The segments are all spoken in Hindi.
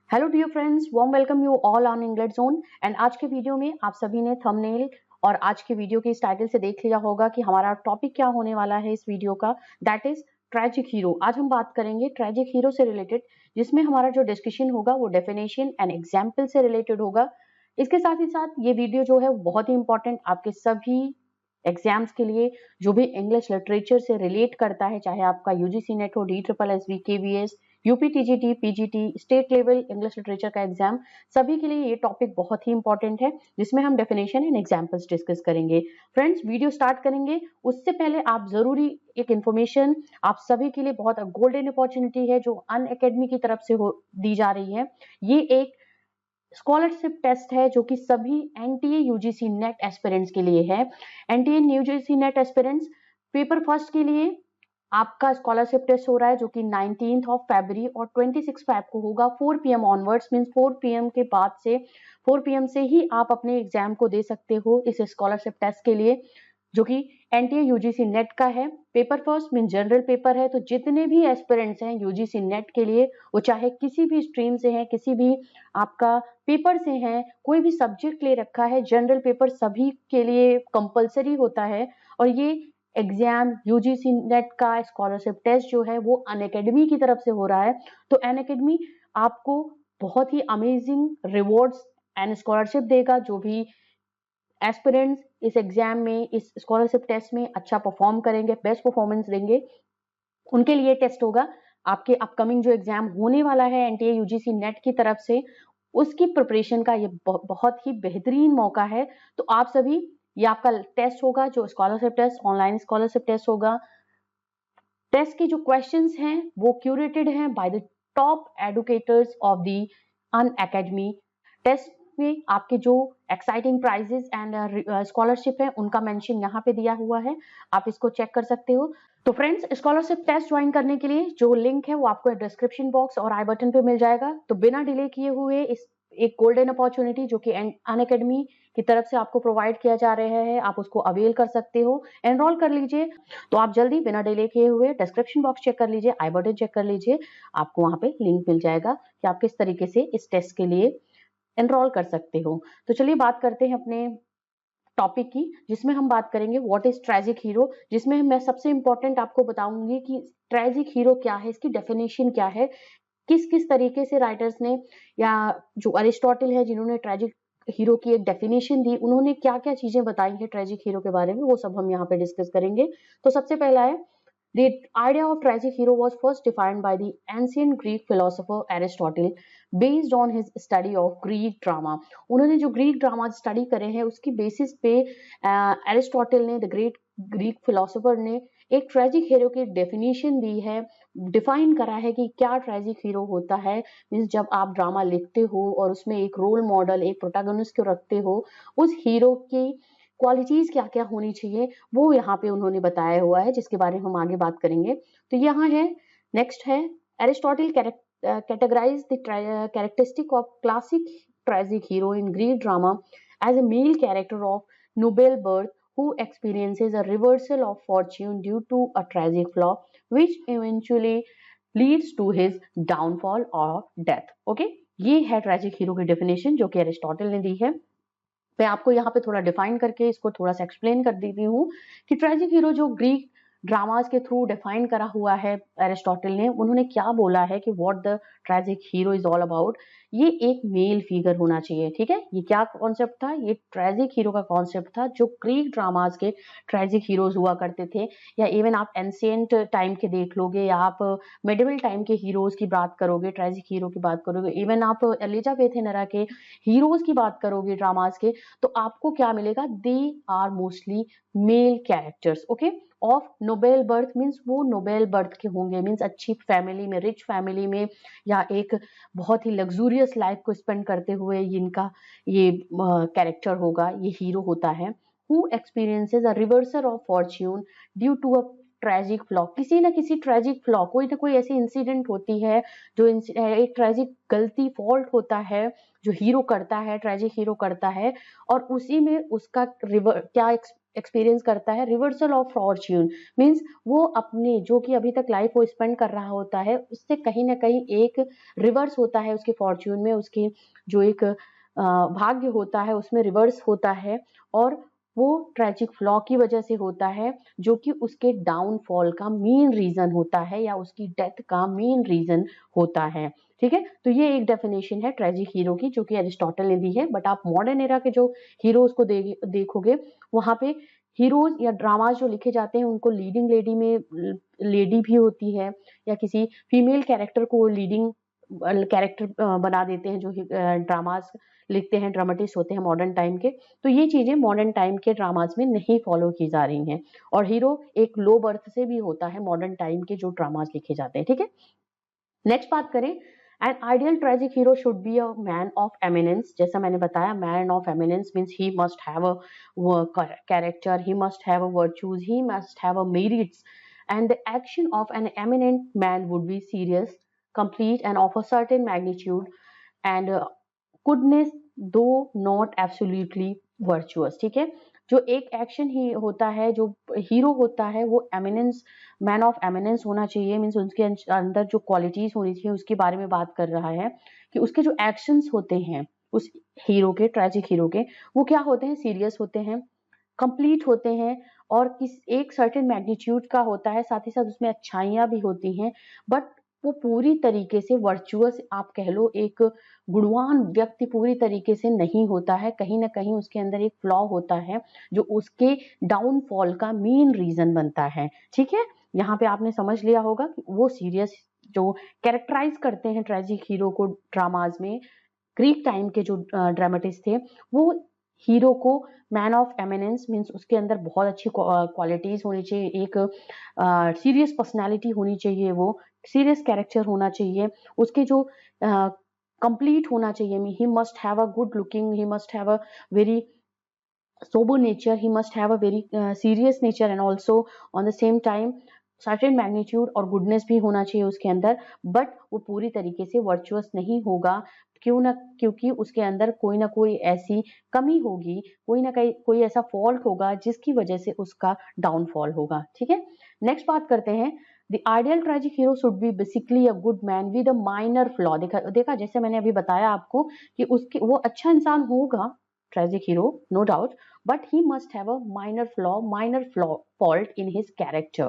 Hello dear friends, warm welcome you all on English zone. And आज के वीडियो में आप सभी ने थंबनेल और आज के वीडियो के इस टाइटल से देख लिया होगा कि हमारा टॉपिक क्या होने वाला है इस वीडियो का। That is tragic hero. आज हम बात करेंगे ट्रेजिक हीरो से रिलेटेड, जिसमें हमारा जो डिस्कशन होगा वो डेफिनेशन एंड एग्जाम्पल से रिलेटेड होगा। इसके साथ ही साथ ये वीडियो जो है बहुत ही इंपॉर्टेंट आपके सभी एग्जाम्स के लिए, जो भी इंग्लिश लिटरेचर से रिलेट करता है, चाहे आपका यूजीसी नेट हो, DSSS, KVS, UPTGT, PGT, state level English literature का एग्जाम, सभी के लिए ये टॉपिक बहुत ही इंपॉर्टेंट है, जिसमें हम डेफिनेशन एंड एग्जाम्पल्स डिस्कस करेंगे। फ्रेंड्स, वीडियो स्टार्ट करेंगे उससे पहले आप जरूरी एक इन्फॉर्मेशन आप सभी के लिए, बहुत गोल्डन अपॉर्चुनिटी है जो अनअकैडमी की तरफ से दी जा रही है। ये एक स्कॉलरशिप टेस्ट है जो कि सभी एनटीए यूजीसी नेट एस्पिरेंट्स के लिए है। NTA UGC net aspirants paper first के लिए आपका स्कॉलरशिप टेस्ट हो रहा है, जो कि 19 फरवरी और 26 फेब को होगा 4 PM ऑनवर्ड्स। मींस 4 PM के बाद से 4 PM से ही आप अपने एग्जाम को दे सकते हो इस स्कॉलरशिप टेस्ट के लिए, जो कि एनटीए यूजीसी नेट का है। Paper first mean general paper है, तो जितने भी एस्पिरेंट्स हैं यूजीसी नेट के लिए, वो चाहे किसी भी स्ट्रीम से हैं, किसी भी आपका पेपर से हैं, कोई भी सब्जेक्ट ले रखा है, जनरल पेपर सभी के लिए कंपलसरी होता है। और ये एग्जाम यूजीसी नेट का स्कॉलरशिप टेस्ट जो है वो अनअकैडमी की तरफ से हो रहा है। तो अनअकैडमी आपको बहुत ही अमेजिंग रिवॉर्ड्स एंड स्कॉलरशिप देगा। जो भी एस्पिरेंट्स इस एग्जाम में, इस स्कॉलरशिप टेस्ट में अच्छा परफॉर्म करेंगे, बेस्ट परफॉर्मेंस देंगे, उनके लिए टेस्ट होगा। आपके अपकमिंग जो एग्जाम होने वाला है एनटीए यूजीसी नेट की तरफ से, उसकी प्रिपरेशन का ये बहुत ही बेहतरीन मौका है। तो आप सभी, ये आपका टेस्ट होगा जो scholarship test, online scholarship test होगा। टेस्ट के जो क्वेश्चंस हैं वो क्यूरेटेड हैं by the top educators of the Unacademy. Test में आपके जो एक्साइटिंग प्राइजेस एंड स्कॉलरशिप है उनका मेंशन यहाँ पे दिया हुआ है, आप इसको चेक कर सकते हो। तो फ्रेंड्स, स्कॉलरशिप टेस्ट ज्वाइन करने के लिए जो लिंक है वो आपको डिस्क्रिप्शन बॉक्स और आई बटन पे मिल जाएगा। तो बिना डिले किए हुए इस एक गोल्डन अपॉर्चुनिटी जो कि अनअकैडमी की तरफ से आपको प्रोवाइड किया जा रहा है, आप उसको अवेल कर सकते हो, एनरोल कर लीजिए। तो आप जल्दी बिना डिले किए हुए डिस्क्रिप्शन बॉक्स चेक कर लीजिए, आई बटन चेक कर लीजिए, आपको वहां पे लिंक मिल जाएगा कि आप किस तरीके से इस टेस्ट के लिए एनरोल कर सकते हो। तो चलिए बात करते हैं अपने टॉपिक की, जिसमें हम बात करेंगे व्हाट इज ट्रेजिक हीरो, जिसमें मैं सबसे इंपॉर्टेंट आपको बताऊंगी कि ट्रेजिक हीरो क्या है, इसकी डेफिनेशन क्या है, किस किस तरीके से राइटर्स ने, या जो अरिस्टोटल है जिन्होंने ट्रेजिक हीरो की एक डेफिनेशन दी, उन्होंने क्या क्या चीजें बताई हैं ट्रेजिक हीरो के बारे में, वो सब हम यहाँ पे डिस्कस करेंगे। तो सबसे पहला है, the idea of tragic hero was first defined by the ancient Greek philosopher Aristotle based on his study of Greek drama। उन्होंने जो ग्रीक ड्रामा स्टडी करे हैं उसकी बेसिस पे एरिस्टोटल ने, द ग्रेट ग्रीक फिलोसोफर ने, एक ट्रेजिक हीरो की डेफिनेशन दी है, डिफाइन करा है कि क्या ट्रेजिक हीरो होता है। मीन्स जब आप ड्रामा लिखते हो और उसमें एक रोल मॉडल, एक प्रोटैगनिस्ट को रखते हो, उस हीरो की क्वालिटीज क्या क्या होनी चाहिए वो यहाँ पे उन्होंने बताया हुआ है, जिसके बारे में हम आगे बात करेंगे। तो यहाँ है, नेक्स्ट है, Aristotle categorize the characteristic of classic tragic hero in Greek drama as a male character of noble birth who experiences a reversal of fortune due to a tragic flaw which eventually leads to his downfall or death। Okay, ये है ट्रेजिक हीरो की डेफिनेशन जो कि एरिस्टोटल ने दी है। मैं आपको यहाँ पे थोड़ा डिफाइन करके इसको थोड़ा सा एक्सप्लेन कर देती हूँ कि ट्रेजिक हीरो जो ग्रीक ड्रामास के थ्रू डिफाइन करा हुआ है एरिस्टोटल ने, उन्होंने क्या बोला है कि what the tragic hero is all about. ये एक मेल फिगर होना चाहिए, ठीक है। ये क्या कॉन्सेप्ट था, ये ट्रेजिक हीरो का कॉन्सेप्ट था जो ग्रीक ड्रामास के ट्रेजिक हीरोज हुआ करते थे, या इवन आप एंशिएंट टाइम के देख लोगे, या आप मिडिवल टाइम के हीरोज की बात करोगे, ट्रेजिक हीरो की बात करोगे, इवन आप एलिजाबेथ एरा के हीरोज की बात करोगे ड्रामास के, तो आपको क्या मिलेगा, they are mostly male characters, okay, of noble birth. Means वो नोबेल बर्थ के होंगे, मीन्स अच्छी फैमिली में, रिच फैमिली में, या एक बहुत ही लग्जूरियस लाइफ को स्पेंड करते हुए इनका ये कैरेक्टर होगा, ये हीरो होता है। Who experiences a reversal of fortune due to a tragic flaw, किसी ना किसी ट्रेजिक फ्लॉ, कोई ना कोई ऐसी इंसिडेंट होती है जो एक ट्रेजिक गलती, फॉल्ट होता है जो हीरो करता है, ट्रेजिक हीरो करता है, और उसी में उसका क्या एक्सपीरियंस करता है रिवर्सल ऑफ फॉर्च्यून, मीन्स वो अपने जो कि अभी तक लाइफ वो स्पेंड कर रहा होता है उससे कहीं ना कहीं एक रिवर्स होता है उसके फॉर्च्यून में, उसके जो एक भाग्य होता है उसमें रिवर्स होता है, और वो ट्रेजिक फ्लॉ की वजह से होता है जो कि उसके डाउनफॉल का मेन रीजन होता है या उसकी डेथ का मेन रीजन होता है। ठीक है, तो ये एक डेफिनेशन है ट्रेजिक हीरो की जो कि एरिस्टोटल ने दी है। बट आप मॉडर्न एरा के जो हीरोज को देखोगे वहां पे हीरोज या ड्रामाज जो लिखे जाते हैं उनको लीडिंग लेडी में लेडी भी होती है या किसी फीमेल कैरेक्टर को लीडिंग कैरेक्टर बना देते हैं जो ड्रामाज लिखते हैं, ड्रामेटिस्ट होते हैं मॉडर्न टाइम के। तो ये चीजें मॉडर्न टाइम के ड्रामाज में नहीं फॉलो की जा रही हैं, और हीरो एक लो बर्थ से भी होता है मॉडर्न टाइम के जो ड्रामाज लिखे जाते हैं। ठीक है, नेक्स्ट बात करें, an ideal tragic hero should be a man of eminence. जैसा मैंने बताया, man of eminence means he must have a character, he must have a virtues, he must have a merits, and the action of an eminent man would be serious, complete, and of a certain magnitude, and goodness though not absolutely virtuous। ठीक है, जो एक एक्शन ही होता है, जो हीरो होता है वो एमिनेंस, मैन ऑफ एमिनेंस होना चाहिए, मीन्स उसके अंदर जो क्वालिटीज होनी चाहिए उसके बारे में बात कर रहा है कि उसके जो एक्शंस होते हैं उस हीरो के, ट्रेजिक हीरो के, वो क्या होते हैं, सीरियस होते हैं, कंप्लीट होते हैं, और किस एक सर्टेन मैग्नीट्यूड का होता है, साथ ही साथ उसमें अच्छाइयां भी होती हैं, बट वो पूरी तरीके से वर्चुअस आप कह लो, एक गुणवान व्यक्ति पूरी तरीके से नहीं होता है, कहीं ना कहीं उसके अंदर एक फ्लॉ होता है जो उसके डाउनफॉल का मेन रीजन बनता है। ठीक है, यहाँ पे आपने समझ लिया होगा कि वो सीरियस जो कैरेक्टराइज करते हैं ट्रेजिक हीरो को ड्रामाज में, ग्रीक टाइम के जो ड्रामेटिस्ट थे, वो हीरो को मैन ऑफ एमिनेंस मीन्स उसके अंदर बहुत अच्छी क्वालिटीज होनी चाहिए, एक सीरियस पर्सनालिटी होनी चाहिए, वो सीरियस कैरेक्टर होना चाहिए, उसके जो कंप्लीट होना चाहिए, he must have a good looking, he must have a very sober nature, he must have a very serious nature, and also on the same time certain magnitude और गुडनेस भी होना चाहिए उसके अंदर, बट वो पूरी तरीके से वर्चुअस नहीं होगा, क्यों ना, क्योंकि उसके अंदर कोई ना कोई ऐसी कमी होगी, कोई ना कोई ऐसा फॉल्ट होगा जिसकी वजह से उसका डाउनफॉल होगा। ठीक है, नेक्स्ट बात करते हैं, the ideal tragic hero should be basically a good man with a minor flaw. देखा जैसे मैंने अभी बताया आपको कि उसके वो अच्छा इंसान होगा tragic hero, no doubt, but he must have a minor fault in his character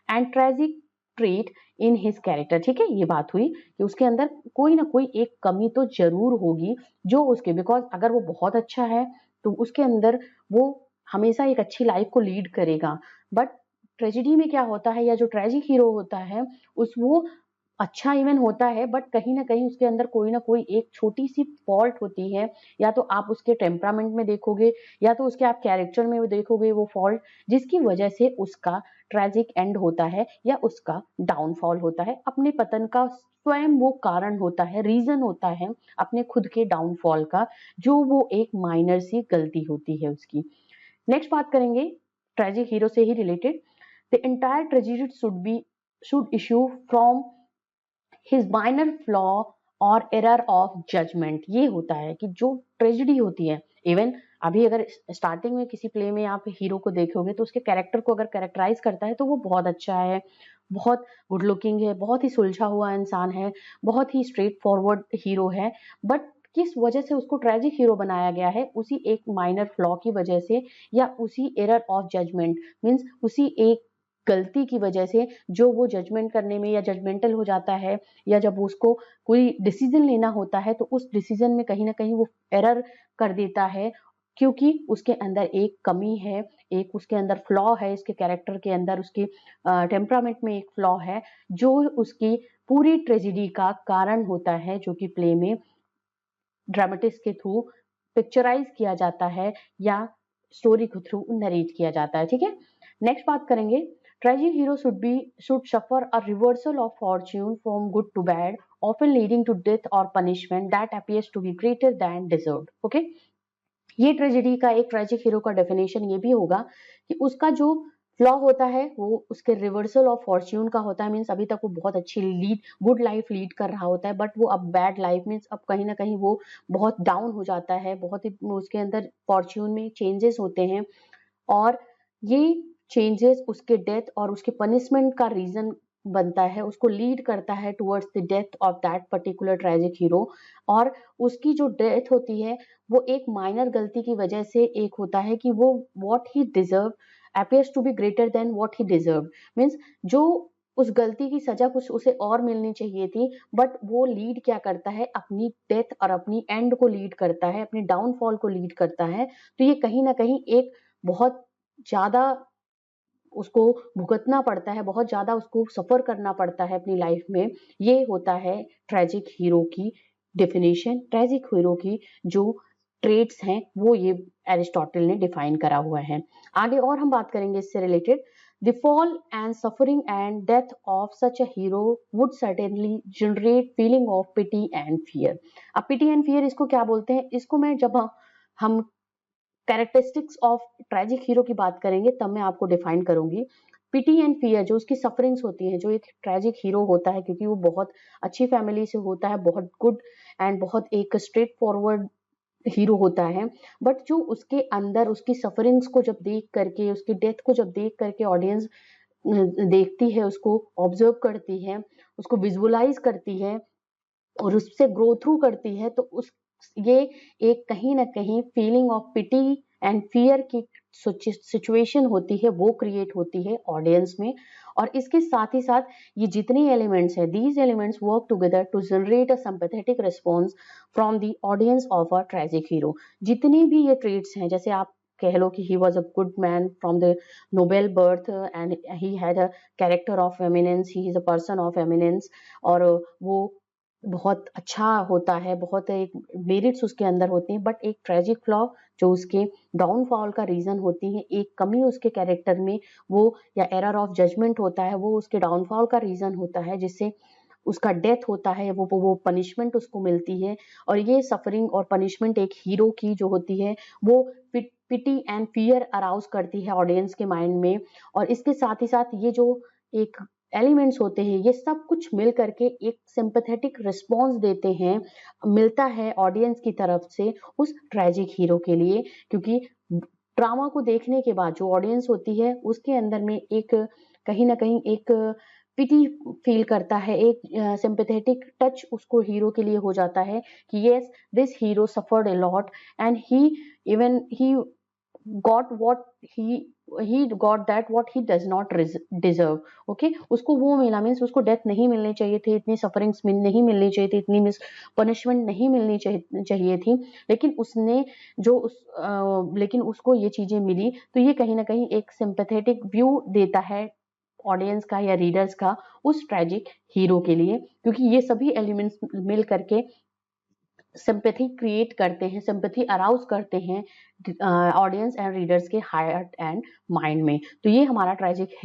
and tragic trait in his character। ठीक है, ये बात हुई कि उसके अंदर कोई ना कोई एक कमी तो जरूर होगी जो उसके, बिकॉज अगर वो बहुत अच्छा है तो उसके अंदर वो हमेशा एक अच्छी लाइफ को लीड करेगा, बट ट्रेजिडी में क्या होता है, या जो ट्रेजिक हीरो होता है उस वो अच्छा इवन होता है, बट कहीं ना कहीं उसके अंदर कोई ना कोई एक छोटी सी फॉल्ट होती है, या तो आप उसके टेम्परामेंट में देखोगे या तो उसके आप कैरेक्टर में देखोगे वो फॉल्ट, जिसकी वजह से उसका ट्रेजिक एंड होता है या उसका डाउनफॉल होता है, अपने पतन का स्वयं वो कारण होता है, रीजन होता है अपने खुद के डाउनफॉल का, जो वो एक माइनर सी गलती होती है उसकी। नेक्स्ट बात करेंगे ट्रेजिक हीरो से ही related, the entire tragedy should issue from his minor flaw और एरर ऑफ जजमेंट। ये होता है कि जो ट्रेजिडी होती है, इवन अभी अगर स्टार्टिंग में किसी प्ले में आप हीरो को देखोगे तो उसके कैरेक्टर को अगर कैरेक्टराइज करता है तो वो बहुत अच्छा है, बहुत गुड लुकिंग है, बहुत ही सुलझा हुआ इंसान है, बहुत ही स्ट्रेट फॉरवर्ड हीरो है, बट किस वजह से उसको ट्रेजिक हीरो बनाया गया है, उसी एक माइनर फ्लॉ की वजह से, या उसी एरर ऑफ जजमेंट मीन्स उसी एक गलती की वजह से, जो वो जजमेंट करने में या जजमेंटल हो जाता है, या जब उसको कोई डिसीजन लेना होता है तो उस डिसीजन में कहीं ना कहीं वो एरर कर देता है, क्योंकि उसके अंदर एक कमी है, एक उसके अंदर फ्लॉ है, इसके कैरेक्टर के अंदर उसके टेम्परामेंट में एक फ्लॉ है जो उसकी पूरी ट्रेजिडी का कारण होता है, जो कि प्ले में ड्रामेटिस्ट के थ्रू पिक्चराइज किया जाता है या स्टोरी के थ्रू नरेट किया जाता है। ठीक है, नेक्स्ट बात करेंगे, tragic hero should suffer a reversal of fortune from good to bad, often leading to death or punishment that appears to be greater than deserved। Okay, ये ट्रेजेडी का एक ट्रेजिक हीरो का डेफिनेशन ये भी होगा कि उसका जो फ्लॉ होता है वो उसके रिवर्सल ऑफ फॉर्च्यून का होता है, मीन्स अभी तक वो बहुत अच्छी गुड लाइफ लीड कर रहा होता है, बट वो अब बैड लाइफ मीन्स अब कहीं ना कहीं वो बहुत डाउन हो जाता है, बहुत ही उसके अंदर फॉर्च्यून में चेंजेस होते हैं, और ये चेंजेस उसके डेथ और उसके पनिशमेंट का रीजन बनता है, उसको लीड करता है towards the death of that particular tragic hero. और उसकी जो डेथ होती है वो एक माइनर गलती की वजह से एक होता है कि वो what he deserve appears to be greater than what he deserved, means जो उस गलती की सजा कुछ उसे और मिलनी चाहिए थी, बट वो लीड क्या करता है, अपनी डेथ और अपनी एंड को लीड करता है, अपनी डाउनफॉल को लीड करता है। तो ये कहीं ना कहीं एक बहुत ज्यादा उसको भुगतना पड़ता है, बहुत ज्यादा उसको सफर करना पड़ता है अपनी लाइफ में। ये होता है ट्रेजिक हीरो की डेफिनेशन, ट्रेजिक हीरो की जो ट्रेट्स हैं वो ये एरिस्टोटल ने डिफाइन करा हुआ है। आगे और हम बात करेंगे इससे related. The fall and suffering and death of such a hero would certainly generate feeling of pity and fear. अब पिटी एंड फियर इसको क्या बोलते हैं, इसको मैं जब हम कैरेक्टरिस्टिक्स ऑफ ट्रेजिक हीरो की बात करेंगे तब मैं आपको डिफाइन करूंगी। पिटी एंड फियर जो उसकी सफरिंग्स होती हैं, जो एक ट्रेजिक हीरो होता है क्योंकि वो बहुत अच्छी फैमिली से होता है, बहुत गुड एंड बहुत एक स्ट्रेट फॉरवर्ड हीरो होता है, बट जो उसके अंदर उसकी सफरिंग्स को जब देख करके, उसकी डेथ को जब देख करके ऑडियंस देखती है, उसको ऑब्जर्व करती है, उसको विजुअलाइज करती है और उससे ग्रो थ्रू करती है, तो उस ये एक कहीं ना कहीं feeling of pity and fear की सिचुएशन होती है, वो क्रिएट होती है ऑडियंस में। और इसके साथ ही साथ ये जितने एलिमेंट्स हैं, these elements work together to generate a sympathetic response from the audience of a tragic hero. जितने भी ये ट्रेट्स हैं, जैसे आप कह लो कि he was a good man from the Nobel birth and he had a character of eminence, he is a person of eminence, और वो बहुत अच्छा होता है, बहुत एक मेरिट्स उसके अंदर होते हैं, बट एक ट्रेजिक फ्लॉ जो उसके डाउनफॉल का रीजन होती है, एक कमी उसके कैरेक्टर में, वो या एरर ऑफ जजमेंट होता है, वो उसके डाउनफॉल का रीजन होता है, जिससे उसका डेथ होता है, वो पनिशमेंट उसको मिलती है। और ये सफरिंग और पनिशमेंट एक हीरो की जो होती है वो पिटी एंड फियर अराउज करती है ऑडियंस के माइंड में। और इसके साथ ही साथ ये जो एक एलिमेंट्स होते हैं, ये सब कुछ मिल करके एक सिंपैथेटिक रिस्पॉन्स देते हैं, मिलता है ऑडियंस की तरफ से उस ट्रेजिक हीरो के लिए। क्योंकि ड्रामा को देखने के बाद जो ऑडियंस होती है उसके अंदर में एक कहीं ना कहीं एक पिटी फील करता है, एक सिंपैथेटिक टच उसको हीरो के लिए हो जाता है कि yes, this hero suffered a lot and he got what he got that what he does not deserve। Okay, उसको वो मिला, मीन्स उसको डेथ नहीं मिलनी चाहिए थी, इतनी सफरिंग्स नहीं मिलनी चाहिए थी, इतनी मिस पनिशमेंट नहीं मिलनी चाहिए थी, लेकिन उसने जो लेकिन उसको ये चीजें मिली। तो ये कहीं ना कहीं एक सिंपैथेटिक व्यू देता है ऑडियंस का या रीडर्स का उस ट्रेजिक हीरो के लिए, क्योंकि ये सभी एलिमेंट्स मिल करके सिंपैथी क्रिएट करते हैं, सिंपैथी अराउज करते हैं ऑडियंस एंड रीडर्स के हार्ट एंड माइंड में। तो ये हमारा ट्रेजिक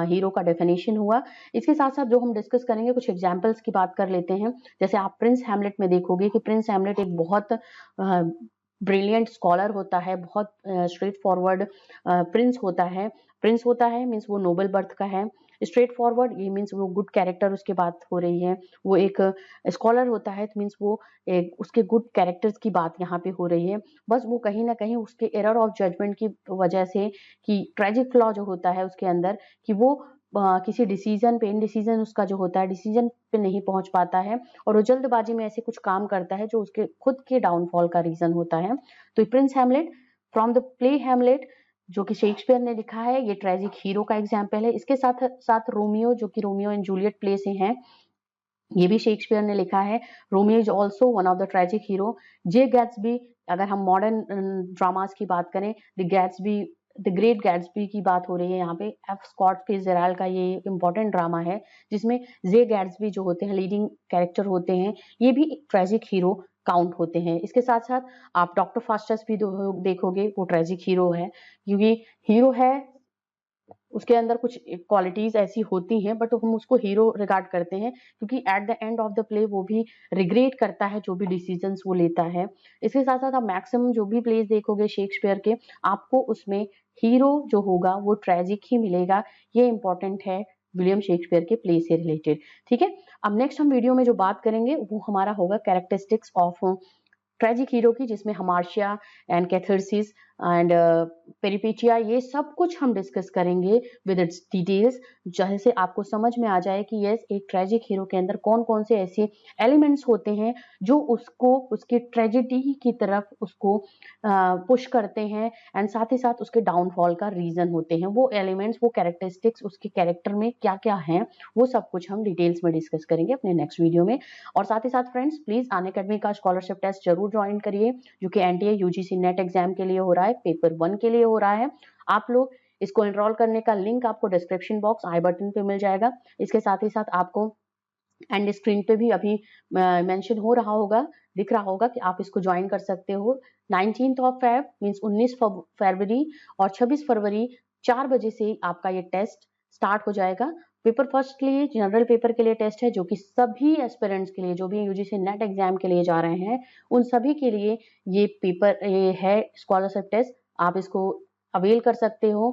हीरो का डेफिनेशन हुआ। इसके साथ साथ जो हम डिस्कस करेंगे, कुछ एग्जांपल्स की बात कर लेते हैं। जैसे आप प्रिंस हैमलेट में देखोगे कि प्रिंस हैमलेट एक बहुत ब्रिलियंट स्कॉलर होता है, बहुत स्ट्रेट फॉरवर्ड प्रिंस होता है मीन्स वो नोबल बर्थ का है। स्ट्रेट फॉरवर्ड ये मीन्स वो गुड कैरेक्टर उसकी बात हो रही है, वो एक स्कॉलर होता है मीन्स वो एक उसके गुड कैरेक्टर्स की बात यहाँ पे हो रही है। बस वो कहीं ना कहीं उसके एरर ऑफ जजमेंट की वजह से, कि ट्रेजिक फ्लॉ जो होता है उसके अंदर, कि वो किसी डिसीजन पे, इनडिसीजन उसका जो होता है, डिसीजन पे नहीं पहुंच पाता है और वो जल्दबाजी में ऐसे कुछ काम करता है जो उसके खुद के डाउनफॉल का रीजन होता है। तो Prince Hamlet from the play Hamlet जो कि शेक्सपियर ने लिखा है, ये ट्रेजिक हीरो का एग्जाम्पल है। इसके साथ साथ रोमियो जो कि रोमियो एंड जूलियट प्ले से हैं, ये भी शेक्सपियर ने लिखा है। Romeo is also one of the tragic hero. J Gatsby, अगर हम मॉडर्न ड्रामास की बात करें, द ग्रेट गैट्सबी की बात हो रही है यहाँ पे। एफ स्कॉट फिट्जजेराल्ड का ये इंपॉर्टेंट ड्रामा है जिसमें जे गैट्सबी जो होते हैं लीडिंग कैरेक्टर होते हैं, ये भी एक ट्रेजिक हीरो काउंट होते हैं। इसके साथ साथ आप डॉक्टर फास्टस भी देखोगे, वो ट्रेजिक हीरो है, क्योंकि हीरो है उसके अंदर कुछ क्वालिटीज ऐसी होती हैं, बट हम उसको हीरो रिगार्ड करते हैं क्योंकि at the end of the play वो भी रिग्रेट करता है जो भी डिसीजंस वो लेता है। इसके साथ साथ आप मैक्सिमम जो भी प्लेस देखोगे शेक्सपियर के, आपको उसमें हीरो जो होगा वो ट्रेजिक ही मिलेगा। ये इंपॉर्टेंट है विलियम शेक्सपियर के प्ले से रिलेटेड। ठीक है, अब नेक्स्ट हम वीडियो में जो बात करेंगे वो हमारा होगा कैरेक्टरिस्टिक्स ऑफ ट्रेजिक हीरो की, जिसमें हमार्शिया एंड कैथारसिस एंड पेरिपेचिया, ये सब कुछ हम डिस्कस करेंगे विद इट्स डिटेल्स, जैसे आपको समझ में आ जाए कि यस एक ट्रेजिक हीरो के अंदर कौन कौन से ऐसे एलिमेंट्स होते हैं जो उसको उसकी ट्रेजेडी की तरफ उसको पुश करते हैं, एंड साथ ही साथ उसके डाउनफॉल का रीजन होते हैं। वो एलिमेंट्स, वो कैरेक्टरिस्टिक्स उसके कैरेक्टर में क्या क्या हैं, वो सब कुछ हम डिटेल्स में डिस्कस करेंगे अपने नेक्स्ट वीडियो में। और साथ ही साथ फ्रेंड्स, प्लीज अनअकैडमी का स्कॉलरशिप टेस्ट जरूर ज्वाइन करिए, जो कि एनटीए यूजीसी नेट एग्जाम के लिए हो रहा है, पेपर 1 के लिए हो रहा है। आप लोग इसको एनरोल करने का लिंक आपको डिस्क्रिप्शन बॉक्स आई बटन पे मिल जाएगा। इसके साथ ही साथ आपको एंड स्क्रीन पे भी अभी मेंशन हो रहा होगा, दिख रहा होगा कि आप इसको ज्वाइन कर सकते हो। 19th ऑफ फेब मींस 19 फरवरी और 26 फरवरी 4 बजे से आपका ये टेस्ट स्टार्ट हो जाएगा। पेपर फर्स्ट के लिए जनरल पेपर के लिए टेस्ट है, जो कि सभी एस्पिरेंट्स के लिए, जो भी यूजीसी नेट एग्जाम के लिए जा रहे हैं, उन सभी के लिए ये पेपर ये है स्कॉलरशिप टेस्ट। आप इसको अवेल कर सकते हो।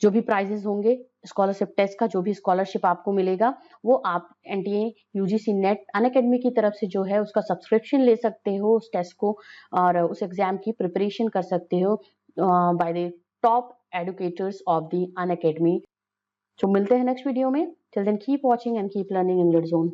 जो भी प्राइजेस होंगे स्कॉलरशिप टेस्ट का, जो भी स्कॉलरशिप आपको मिलेगा, वो आप एनटीए यूजीसी नेट अनअकैडमी की तरफ से जो है उसका सब्सक्रिप्शन ले सकते हो उस टेस्ट को, और उस एग्जाम की प्रिपरेशन कर सकते हो by the top educators of the Unacademy. तो मिलते हैं नेक्स्ट वीडियो में। Till then keep watching and keep learning English zone.